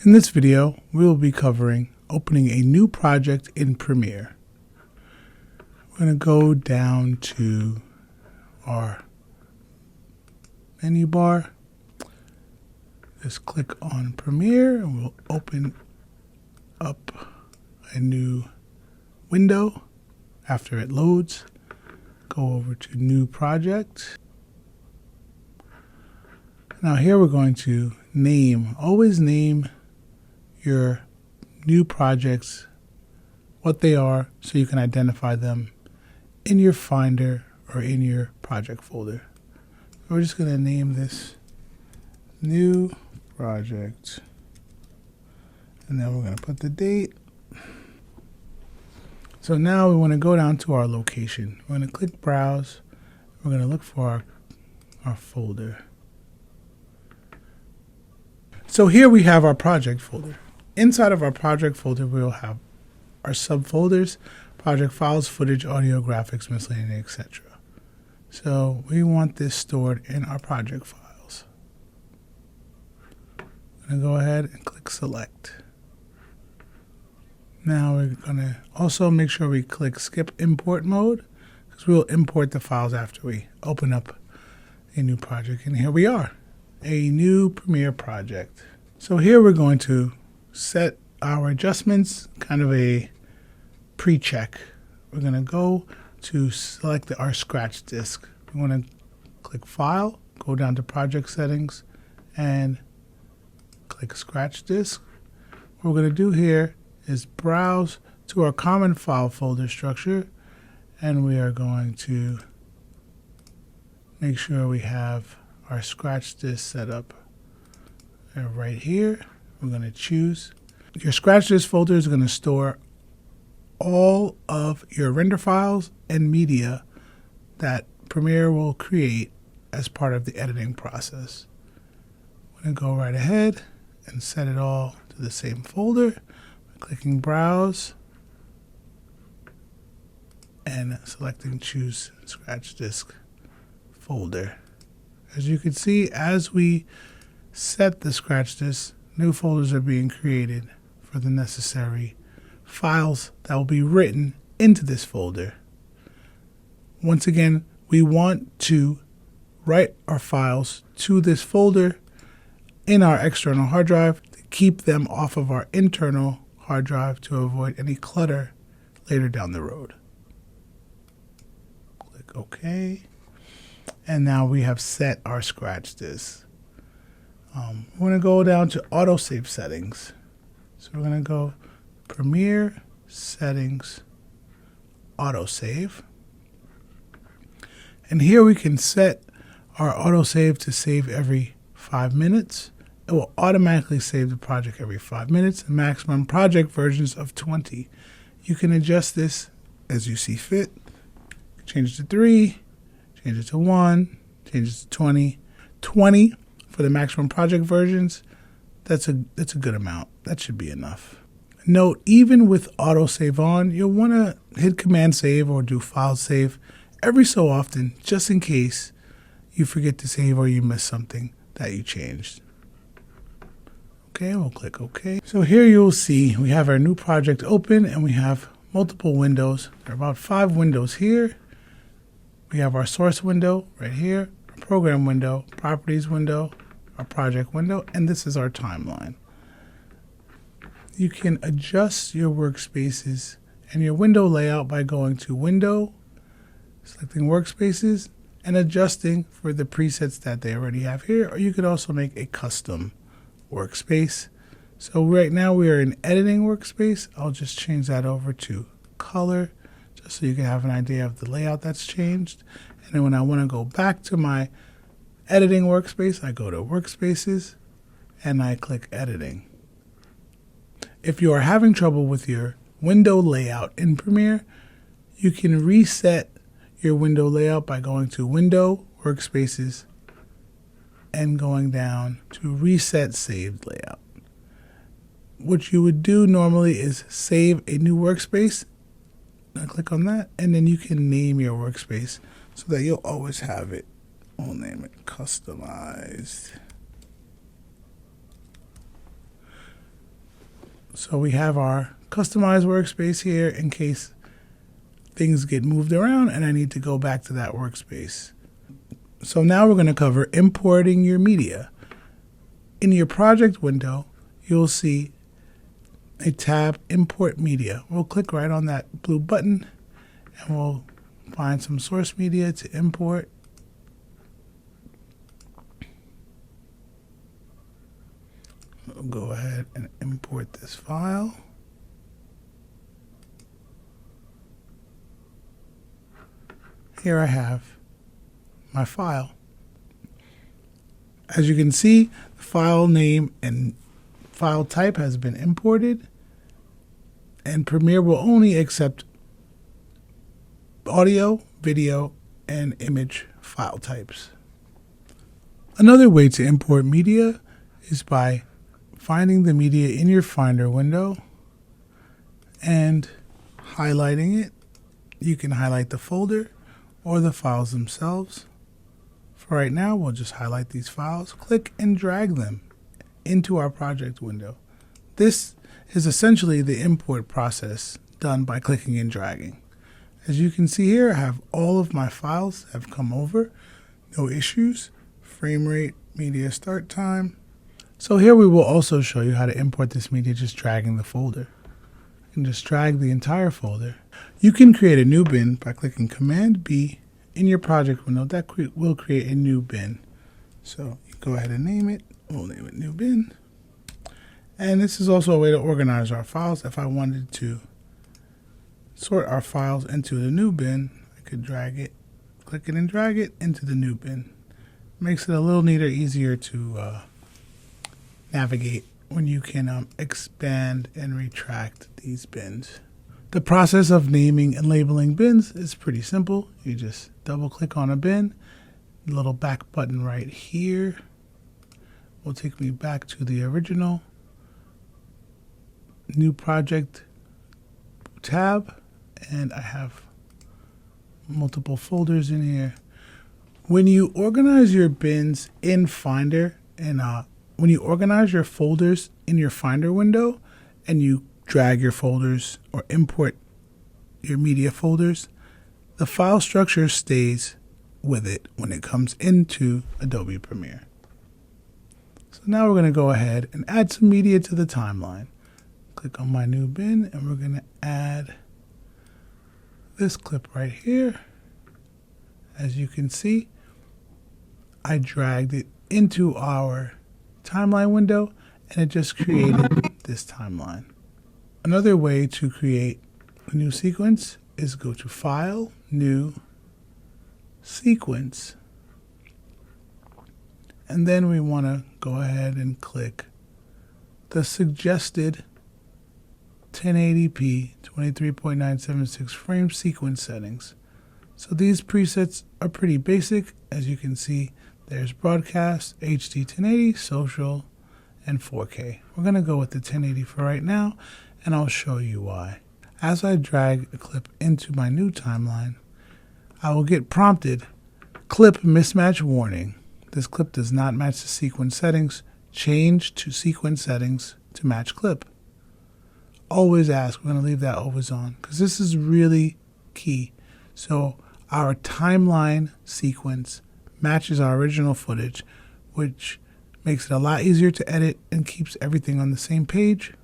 In this video, we will be covering opening a new project in Premiere. We're going to go down to our menu bar. Just click on Premiere and we'll open up a new window. After it loads, go over to New Project. Now here we're going to always name your new projects, what they are, so you can identify them in your Finder or in your project folder. We're just going to name this New Project, and then we're going to put the date. So now we want to go down to our location. We're going to click Browse. We're going to look for our folder. So here we have our project folder. Inside of our project folder, we'll have our subfolders: project files, footage, audio, graphics, miscellaneous, etc. So we want this stored in our project files. I'm going to go ahead and click Select. Now we're going to also make sure we click Skip Import Mode, because we'll import the files after we open up a new project. And here we are, a new Premiere project. So here we're going to set our adjustments, kind of a pre-check. We're going to go to select our scratch disk. We want to click File, go down to Project Settings, and click Scratch Disk. What we're going to do here is browse to our common file folder structure, and we are going to make sure we have our scratch disk set up right here. We're going to choose. Your scratch disk folder is going to store all of your render files and media that Premiere will create as part of the editing process. I'm going to go right ahead and set it all to the same folder by clicking Browse and selecting Choose Scratch Disk Folder. As you can see, as we set the scratch disk, new folders are being created for the necessary files that will be written into this folder. Once again, we want to write our files to this folder in our external hard drive to keep them off of our internal hard drive to avoid any clutter later down the road. Click OK. And now we have set our scratch disk. We're going to go down to autosave settings. So we're going to go Premiere, Settings, Autosave. And here we can set our autosave to save every 5 minutes. It will automatically save the project every 5 minutes, and maximum project versions of 20. You can adjust this as you see fit. Change it to 3, change it to 1, change it to 20. 20 for the maximum project versions. That's a good amount. That should be enough. Note, even with autosave on, you'll want to hit Command Save or do File Save every so often, just in case you forget to save or you miss something that you changed. Okay, we'll click OK. So here you'll see we have our new project open and we have multiple windows. There are about 5 windows here. We have our source window right here, our program window, properties window, our project window, and this is our timeline. You can adjust your workspaces and your window layout by going to Window, selecting Workspaces, and adjusting for the presets that they already have here, or you could also make a custom workspace. So right now we are in Editing Workspace. I'll just change that over to Color, just so you can have an idea of the layout that's changed. And then when I want to go back to my Editing Workspace, I go to Workspaces and I click Editing. If you are having trouble with your window layout in Premiere, you can reset your window layout by going to Window, Workspaces, and going down to Reset Saved Layout. What you would do normally is save a new workspace. Now click on that, and then you can name your workspace so that you'll always have it. We'll name it Customized. So we have our customized workspace here in case things get moved around and I need to go back to that workspace. So now we're going to cover importing your media. In your project window, you'll see a tab, Import Media. We'll click right on that blue button and we'll find some source media to import. We'll go ahead and import this file. Here I have my file. As you can see, the file name and file type has been imported, and Premiere will only accept audio, video, and image file types. Another way to import media is by finding the media in your Finder window and highlighting it. You can highlight the folder or the files themselves. For right now, we'll just highlight these files, click and drag them into our project window. This is essentially the import process done by clicking and dragging. As you can see here, I have all of my files have come over, no issues, frame rate, media start time. So here we will also show you how to import this media just dragging the folder. You can just drag the entire folder. You can create a new bin by clicking Command B in your project window. That will create a new bin. So you go ahead and name it. We'll name it new bin. And this is also a way to organize our files. If I wanted to sort our files into the new bin, I could drag it, click it and drag it into the new bin. Makes it a little neater, easier to navigate when you can expand and retract these bins. The process of naming and labeling bins is pretty simple. You just double click on a bin, the little back button right here will take me back to the original new project tab, and I have multiple folders in here. When you organize your bins in Finder and when you organize your folders in your Finder window and you drag your folders or import your media folders, the file structure stays with it when it comes into Adobe Premiere. So now we're going to go ahead and add some media to the timeline. Click on my new bin and we're going to add this clip right here. As you can see, I dragged it into our timeline window and it just created this timeline. Another way to create a new sequence is go to File, New, Sequence, and then we want to go ahead and click the suggested 1080p 23.976 frame sequence settings. So these presets are pretty basic. As you can see, there's broadcast, HD 1080, social, and 4K. We're going to go with the 1080 for right now, and I'll show you why. As I drag a clip into my new timeline, I will get prompted, clip mismatch warning. This clip does not match the sequence settings. Change to sequence settings to match clip. Always ask, we're going to leave that always on because this is really key. So our timeline sequence matches our original footage, which makes it a lot easier to edit and keeps everything on the same page.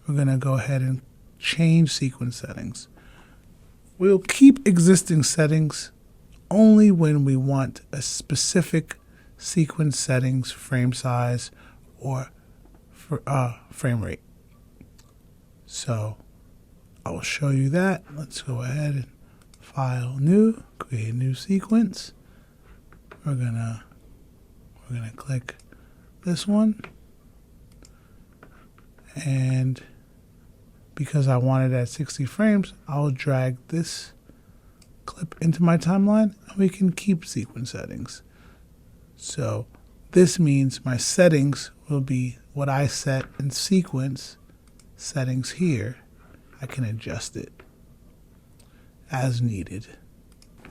We're going to go ahead and change sequence settings. We'll keep existing settings only when we want a specific sequence settings, frame size, or frame rate. So I will show you that. Let's go ahead and File, New, create a new sequence. We're gonna click this one, and because I want it at 60 frames, I'll drag this clip into my timeline and we can keep sequence settings. So this means my settings will be what I set in sequence settings here. I can adjust it as needed.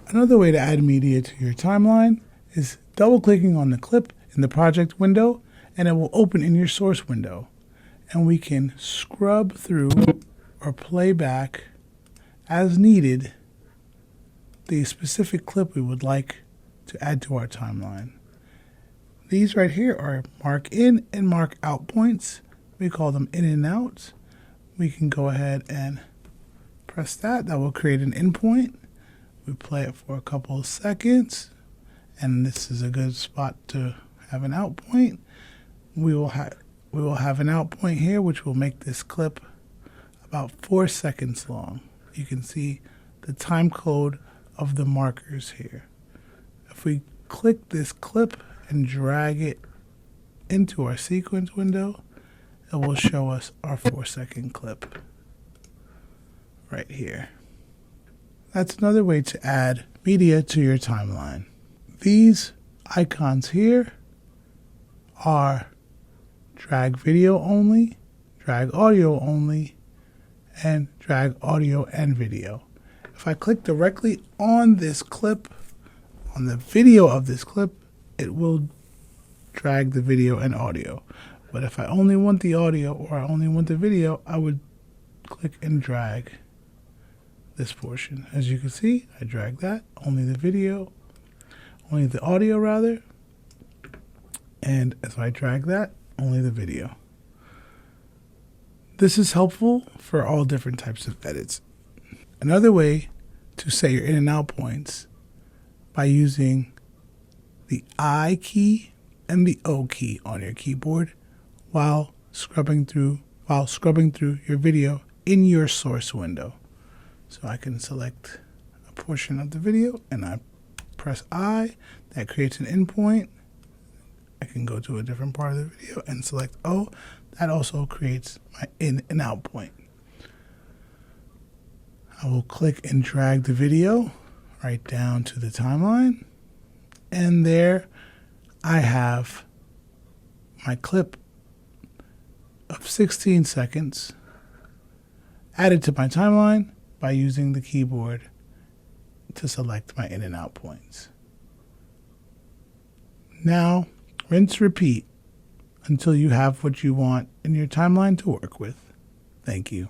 Another way to add media to your timeline is double clicking on the clip in the project window and it will open in your source window. and we can scrub through or play back as needed the specific clip we would like to add to our timeline. These right here are mark in and mark out points. We call them in and outs. We can go ahead and press that. That will create an in point. We play it for a couple of seconds, and this is a good spot to have an out point. We will have an out point here, which will make this clip about 4 seconds long. You can see the time code of the markers here. If we click this clip and drag it into our sequence window, it will show us our 4-second clip right here. That's another way to add media to your timeline. These icons here are drag video only, drag audio only, and drag audio and video. If I click directly on this clip, on the video of this clip, it will drag the video and audio. But if I only want the audio or I only want the video, I would click and drag this portion. As you can see, I drag that, only the video, only the audio rather, and as I drag that, only the video. This is helpful for all different types of edits. Another way to set your in and out points by using the I key and the O key on your keyboard while scrubbing through your video in your source window. So I can select a portion of the video and I press I. That creates an in point. I can go to a different part of the video and select O. That also creates my in and out point. I will click and drag the video right down to the timeline. And there I have my clip of 16 seconds added to my timeline by using the keyboard to select my in and out points. Now, rinse, repeat until you have what you want in your timeline to work with. Thank you.